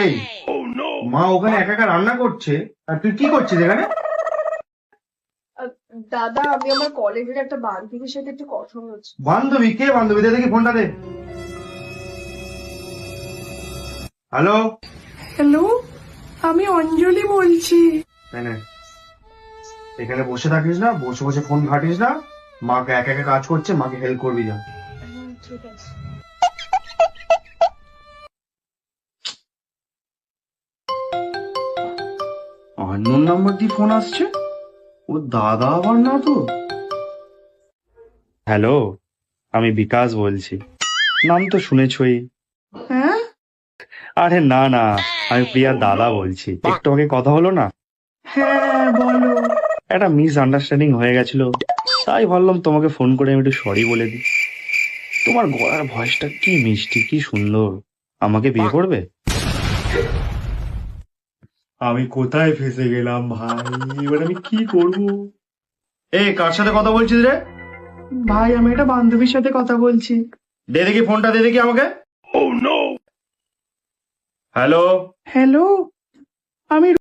এই, মা ওখানে একা একা রান্না করছে আর তুই কি করছিস এখানে? দাদা, আমি আমার কলেজের একটা বান্ধবীর সাথে একটু কথা বলছি। বান্ধবী? কে বান্ধবী? দে দেখি ফোনটা দে। হ্যালো। হ্যালো, আমি অঞ্জলি বলছি। নে, এখানে বসে থাকিস না, বসে বসে ফোন ঘাটিস না। মাকে একা একা কাজ করছে, মাকে হেল্প করবি যা। ঠিক আছে। আননোন নাম্বার দিয়ে ফোন আসছে, ও দাদা আবার না তো? হ্যালো, আমি বিকাশ বলছি। নাম তো শুনেছই। হ্যাঁ, আরে না না, আমি প্রিয়ার দাদা বলছি। একটু আগে কথা হলো না, হ্যাঁ বলো। একটা মিস আন্ডারস্ট্যান্ডিং হয়ে গেছিল, তাই ভাবলাম তোমাকে ফোন করে আমি একটু সরি বলে দিই। তোমার গলার ভয়েসটা কি মিষ্টি, কি সুন্দর। আমাকে বিয়ে করবে? আমি কোথায় ফেসে গেলাম ভাই, এবার আমি কি করব? এই, কার সাথে কথা বলছিস রে? ভাই, আমি একটা বান্ধবীর সাথে কথা বলছি। দে দেখি ফোনটা, দে দেখি আমাকে। হ্যালো। হ্যালো, আমি